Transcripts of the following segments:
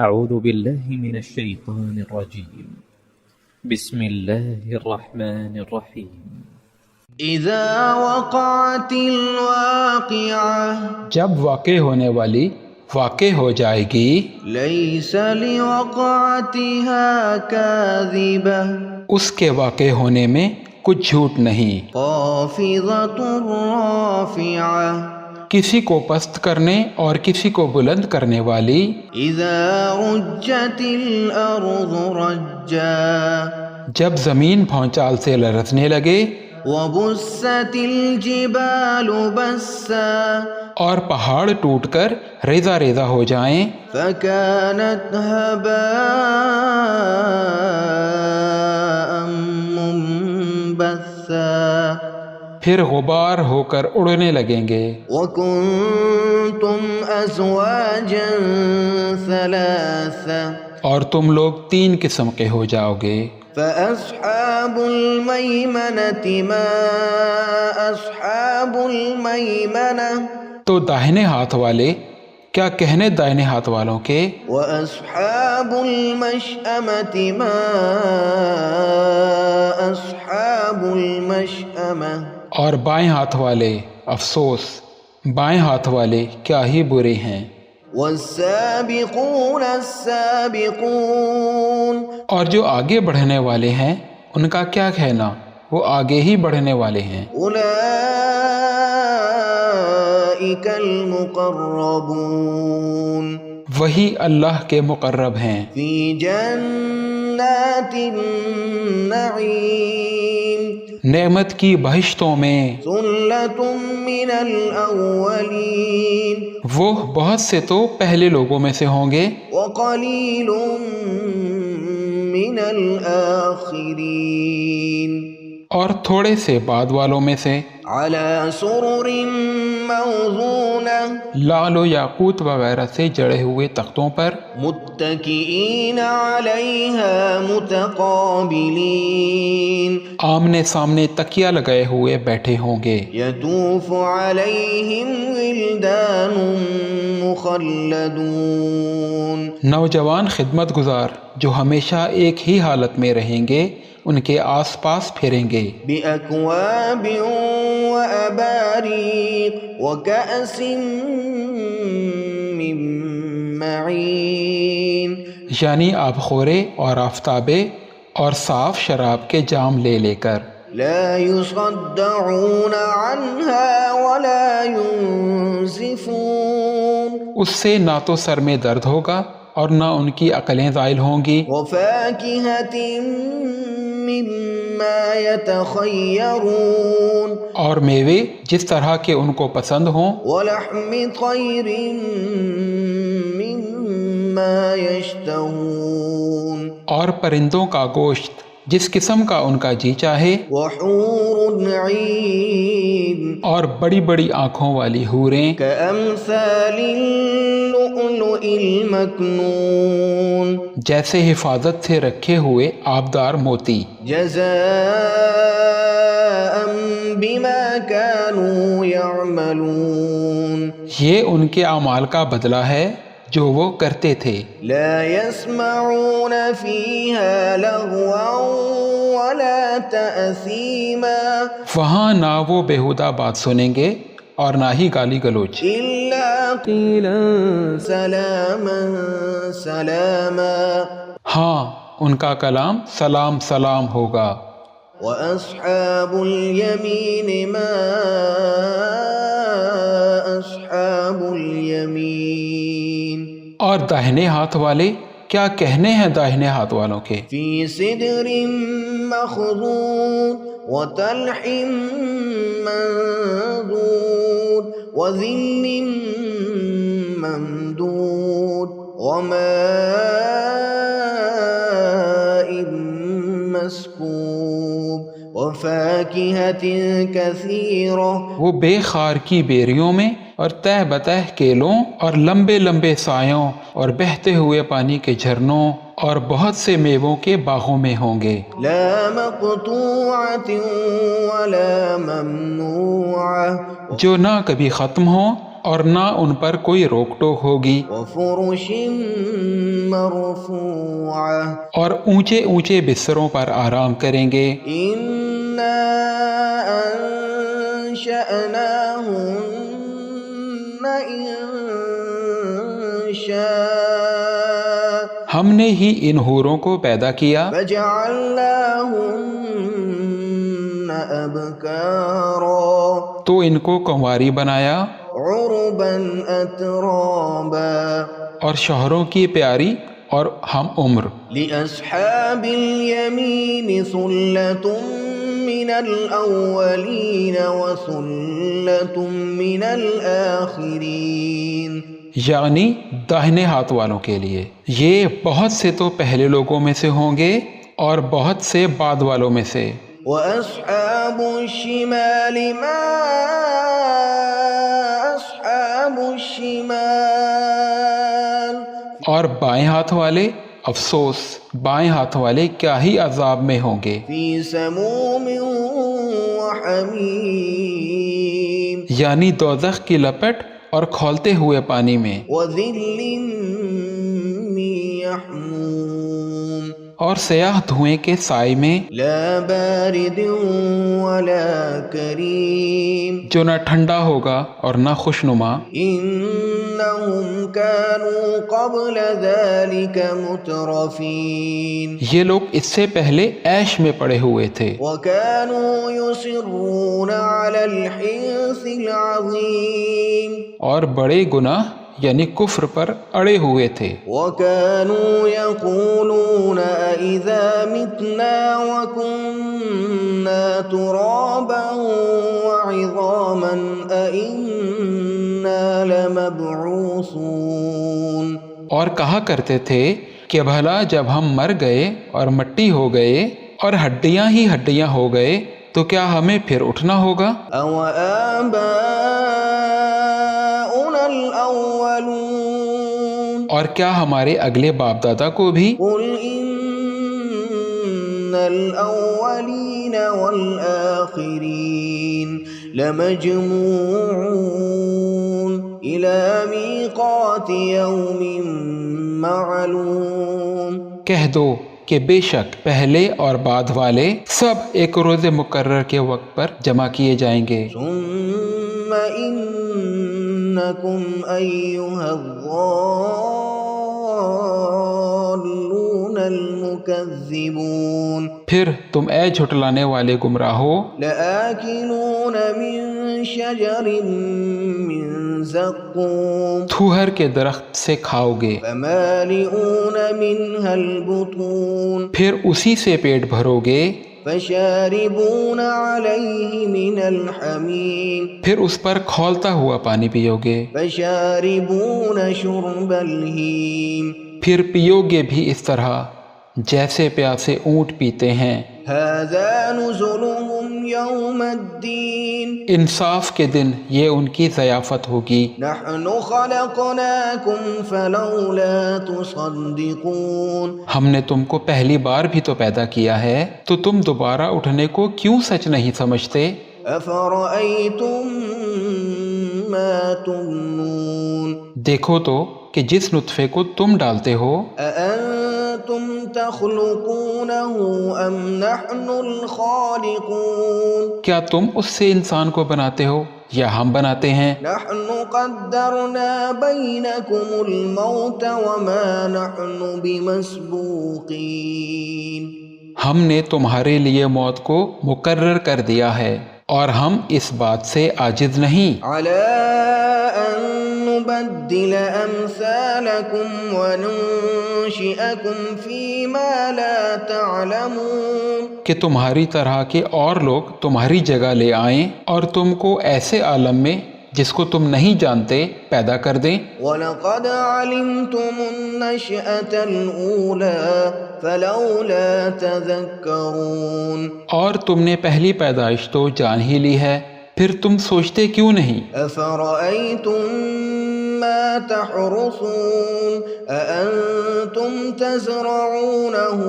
أعوذ بالله من الشيطان الرجيم. بسم الله الرحمن الرحيم. اذا وقعت الواقعة، جب واقع ہونے والی واقع ہو جائے گی، ليس لوقعتها كاذبة، اس کے واقع ہونے میں کچھ جھوٹ نہیں، خافضة رافعة، کسی کو پست کرنے اور کسی کو بلند کرنے والی، اذا رجت الارض رجا، جب زمین بھونچال سے لرزنے لگے، وبست الجبال بسا، اور پہاڑ ٹوٹ کر ریزہ ریزہ ہو جائیں، فكانت هباء منبثا، پھر غبار ہو کر اڑنے لگیں گے، وكنتم ازواجا ثلاثا، اور تم لوگ 3 قسم کے ہو جاؤ گے۔ فأصحاب الميمنة ما أصحاب الميمنة، تو داہنے ہاتھ والے کیا کہنے دائنے ہاتھ والوں کے، وأصحاب المشأمة ما أصحاب المشأمة، اور بائیں ہاتھ والے افسوس، بائیں ہاتھ والے کیا ہی برے ہیں۔ والسابقون السابقون، اور جو آگے بڑھنے والے ہیں ان کا کیا کہنا، وہ آگے ہی بڑھنے والے ہیں۔ أولئك المقربون، وہی اللہ کے مقرب ہیں، في جنات النعيم، نعمت کی بہشتوں میں، ثلة من الأولين، وہ بہت سے تو پہلے لوگوں میں سے ہوں گے، وقليل من الآخرين، اور تھوڑے سے بعد والوں میں سے، على سرر موضونة، لال و یاقوت وغیرہ سے جڑے ہوئے تختوں پر، متكئين عليها متقابلين، آمنے سامنے تکیہ لگائے ہوئے بیٹھے ہوں گے، يطوف عليهم ولدان مخلدون، نوجوان خدمت گزار جو ہمیشہ ایک ہی حالت میں رہیں گے ان کے آس پاس پھریں گے، بأكواب وأباريق وكأس من معين، یعنی آب خورے اور آفتابے اور صاف شراب کے جام لے لے کر، لا يصدعون عنها ولا ينزفون، اس سے نہ تو سر میں درد ہوگا اور نہ ان کی عقلیں زائل ہوں گی، وفاكهة مما يتخيرون، اور میوے جس طرح کے ان کو پسند ہوں، ولحم طير مما يشتهون، اور پرندوں کا گوشت جس قسم کا ان کا جی چاہے، وحور عين، اور بڑی بڑی آنکھوں والی حوریں كأمثال اللؤلؤ المكنون، جیسے حفاظت سے رکھے ہوئے آبدار موتی، جزاء بما كانوا يعملون، یہ ان کے اعمال کا بدلہ ہے جو وہ کرتے تھے، لا يسمعون فيها لغوا ولا تأثيما، وہاں نہ وہ بیہودہ بات سنیں گے اور نہ ہی گالی گلوچ، إلا قيلا سلاما سلاما، ہاں ان کا کلام سلام سلام ہوگا۔ وأصحاب اليمين ما أصحاب اليمين، اور داہنے ہاتھ والے کیا کہنے ہیں داہنے ہاتھ والوں کے، في سدر مخضود وطلح منضود وظل ممدود وماء مسكوب وفاكهة كثيرة، وہ بے خار کی بیریوں میں اور تہ بتہ کیلوں اور لمبے لمبے سایوں اور بہتے ہوئے پانی کے جھرنوں اور بہت سے میووں کے باغوں میں ہوں گے، لا مقطوعة ولا ممنوعة، جو نہ کبھی ختم ہوں اور نہ ان پر کوئی روک ٹوک ہوگی، وفرش مرفوعة اور اونچے اونچے بستروں پر آرام کریں گے. إنا أنشأناهن إنشاء ہم نے ہی ان حوروں کو پیدا کیا فجعلناهن أبكارا تو ان کو کنواری بنایا عربا أترابا اور شوہروں کی پیاری اور ہم عمر. لأصحاب اليمين ثلة من الأولين وثلة من الآخرين یعنی داہنے ہاتھ والوں کے لیے یہ بہت سے تو پہلے لوگوں میں سے ہوں گے اور بہت سے بعد والوں میں سے. وأصحاب الشمال ما أصحاب الشمال اور بائیں ہاتھ والے افسوس بائیں ہاتھ والے کیا ہی عذاب میں ہوں گے. في سموم وحميم یعنی دوزخ کی لپٹ اور کھولتے ہوئے پانی میں وذل من يحموم اور سیاہ دھوئیں کے سائے میں لا بارد ولا کریم جو نہ ٹھنڈا ہوگا اور نہ خوشنما. انہم كانوا قبل ذلك مترفین یہ لوگ اس سے پہلے عیش میں پڑے ہوئے تھے وكانوا يصرون على الحنث العظیم اور بڑے گناہ یعنی کفر پر اڑے ہوئے تھے. وكانوا يقولون أإذا متنا وكنا ترابا وعظاما أإنا لمبعوثون اور کہا کرتے تھے کہ بھلا جب ہم مر گئے اور مٹی ہو گئے اور ہڈیاں ہی ہڈیاں ہو گئے تو کیا ہمیں پھر اٹھنا ہوگا؟ أو آباؤنا الأولون اور کیا ہمارے اگلے باپ دادا کو بھی؟ قل إن الأولين والآخرين لمجموعون إلى ميقات يوم معلوم کہہ دو کہ بے شک پہلے اور بعد والے سب ایک روز مقرر کے وقت پر جمع کیے جائیں گے. ثم إنكم أيها الضالون المكذبون پھر تم اے جھٹلانے والے گمراہو لآكلون من شجر من زقوم تھوہر کے درخت سے کھاؤ گے فمالئون منها البطون پھر اسی سے پیٹ بھرو گے فشاربون عليه من الحميم پھر اس پر کھولتا ہوا پانی پیو گے فشاربون شرب الهيم پھر پیو گے بھی اس طرح جیسے پیاسے اونٹ پیتے ہیں. هذا نزلهم يوم الدين انصاف کے دن یہ ان کی ضیافت ہوگی. نحن خلقناكم فلولا تصدقون ہم نے تم کو پہلی بار بھی تو پیدا کیا ہے تو تم دوبارہ اٹھنے کو کیوں سچ نہیں سمجھتے؟ أفرأيتم ما تمنون دیکھو تو کہ جس نطفے کو تم ڈالتے ہو أأنتم تخلقونه أم نحن الخالقون کیا تم اس سے انسان کو بناتے ہو یا ہم بناتے ہیں؟ نحن قدرنا بينكم الموت وما نحن بمسبوقين ہم نے تمہارے لیے موت کو مقرر کر دیا ہے اور ہم اس بات سے عاجز نہیں على أن نبدل أمثالكم وننشئكم فيما لا تعلمون کہ تمہاری طرح کے اور لوگ تمہاری جگہ لے آئیں اور تم کو ایسے عالم میں جس کو تم نہیں جانتے پیدا کر دیں. وَلَقَدْ عَلِمْتُمُ النَّشْأَةَ الْأُولَى فَلَوْلَا تَذَكَّرُونَ اور تم نے پہلی پیدائش تو جان ہی لی ہے پھر تم سوچتے کیوں نہیں؟ أَفَرَأَيْتُم مَّا تَحْرُثُونَ أَأَنتُمْ تَزْرَعُونَهُ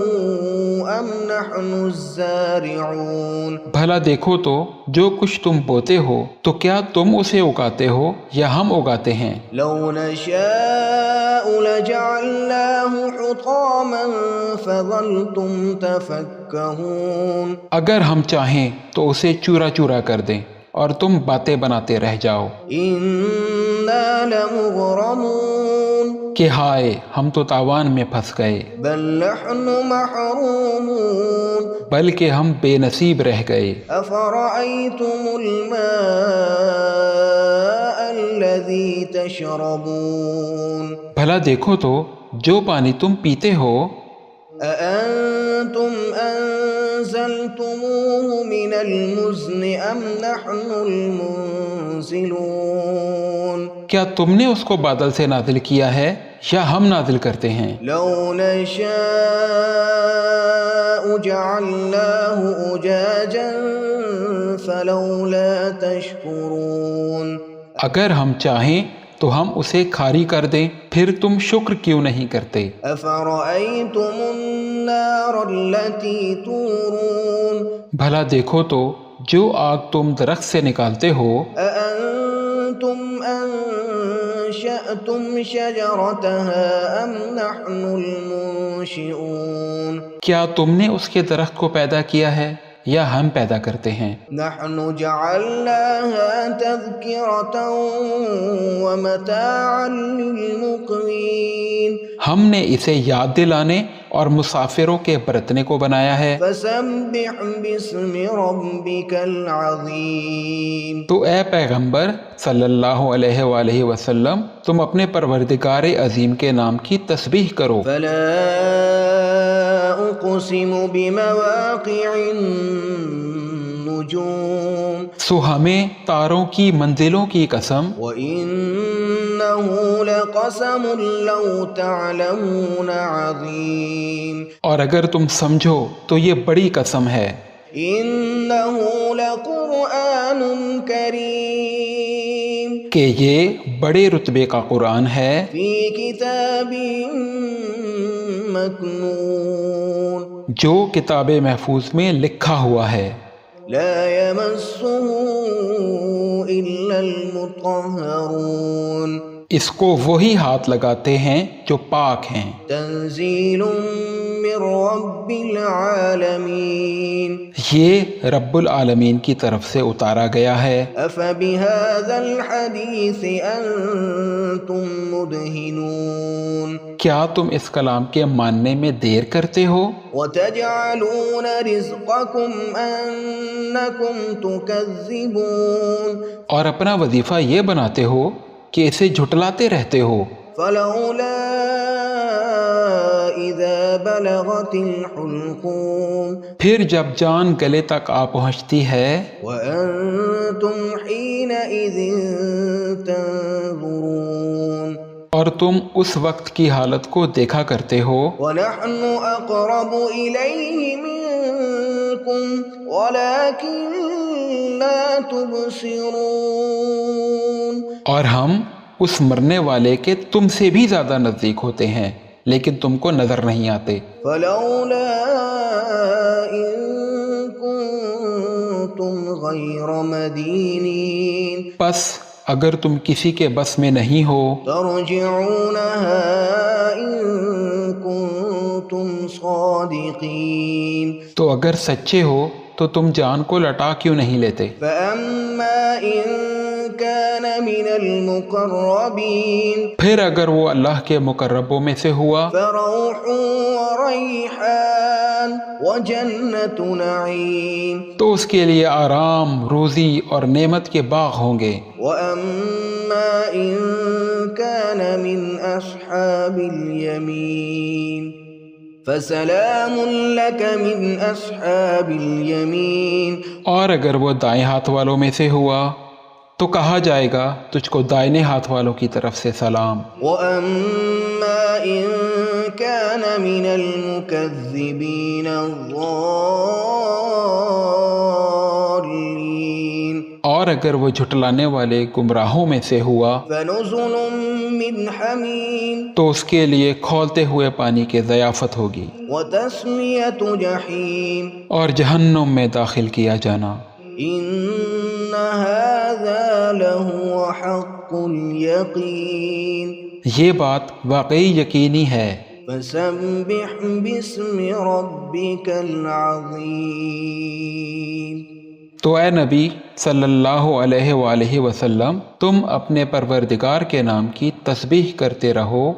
أَمْ نَحْنُ الزَّارِعُونَ بھلا دیکھو تو جو کچھ تم بوتے ہو تو کیا تم اسے اگاتے ہو یا ہم اگاتے ہیں؟ لَوْ نَشَاءُ لَجَعَلْنَاهُ فظلتم تفكهون اگر ہم چاہیں تو اسے چورا چورا کر دیں اور تم باتیں بناتے رہ جاؤ إنا لمغرمون کہ ہائے ہم تو تاوان میں پھنس گئے، بل نحن محرومون بلکہ ہم بے نصیب رہ گئے۔ أفرأيتم الماء الذي تشربون بھلا دیکھو تو جو پانی تم پیتے ہو، أأنتم أنزلتموه من المزن أم نحن المنزلون کیا تم نے اس کو بادل سے نازل کیا ہے یا ہم نازل کرتے ہیں؟ لو نشاء جعلناه أجاجا فلولا تشكرون اگر ہم چاہیں تو ہم اسے کھاری کر دیں، پھر تم شکر کیوں نہیں کرتے؟ أفرأيتم النار التي تورون بھلا دیکھو تو جو آگ تم درخت سے نکالتے ہو، أأنتم أنشأتم شجرتها أم نحن المنشئون کیا تم نے اس کے درخت کو پیدا کیا ہے یا ہم پیدا کرتے ہیں؟ نحن جعلناها تذكرة ومتاعا للمقوين ہم نے اسے یاد دلانے اور مسافروں کے برتنے کو بنایا ہے۔ فسبح باسم ربك العظيم تو اے پیغمبر صلی اللہ علیہ وآلہ وسلم، تم اپنے پروردگار عظیم کے نام کی تسبیح کرو۔ فلا أقسم بمواقع النجوم سو ہمیں تاروں کی منزلوں کی قسم، وإنه لقسم لو تعلمون عظيم اور اگر تم سمجھو تو یہ بڑی قسم ہے۔ إنه لقرآن كريم کہ یہ بڑے رتبے کا قرآن ہے، في كتاب مكنون جو کتاب محفوظ میں لکھا ہوا ہے، لا يمسه إلا المطهرون اس کو وہی ہاتھ لگاتے ہیں جو پاک ہیں۔ تنزيل من رب العالمين یہ رب العالمین کی طرف سے اتارا گیا ہے۔ أفبهذا الحديث أنتم مدهنون کیا تم اس کلام کے ماننے میں دیر کرتے ہو؟ وتجعلون رزقكم أنكم تكذبون اور اپنا وظیفہ یہ بناتے ہو کہ اسے جھٹلاتے رہتے ہو۔ فلولا إذا بلغت الحلقوم پھر جب جان گلے تک آ پہنچتی ہے، وأنتم حينئذ تنظرون اور تم اس وقت کی حالت کو دیکھا کرتے ہو، ونحن أقرب إليه منكم ولكن لا تبصرون اور ہم اس مرنے والے کے تم سے بھی زیادہ نزدیک ہوتے ہیں لیکن تم کو نظر نہیں آتے۔ فلولا إن كنتم غير مدينين پس اگر تم کسی کے بس میں نہیں ہو ترجعونها إن كنتم صادقين تو اگر سچے ہو تو تم جان کو لٹا کیوں نہیں لیتے؟ فأما إن كان من المقربين پھر اگر وہ اللہ کے مقربوں میں سے ہوا فروح وريحان وجنة نعيم تو اس کے لیے آرام، روزی اور نعمت کے باغ ہوں گے۔ وأما إن كان من أصحاب اليمين فسلام لك من أصحاب اليمين اور اگر وہ دائیں ہاتھ والوں میں سے ہوا تو کہا جائے گا تجھ کو دائیں ہاتھ والوں کی طرف سے سلام۔ وأما إن كان من المكذبين الضالين اور اگر وہ جھٹلانے والے گمراہوں میں سے ہوا فنزل من حميم تو اس کے لیے کھولتے ہوئے پانی کی ضیافت ہوگی وتسلية جحيم اور جہنم میں داخل کیا جانا۔ إن هذا لهو حق اليقين یہ بات واقعی یقینی ہے۔ فسبح باسم ربك العظیم۔ تو اے نبی صلی اللہ علیہ وآلہ وسلم، تم اپنے پروردگار کے نام کی تسبیح کرتے رہو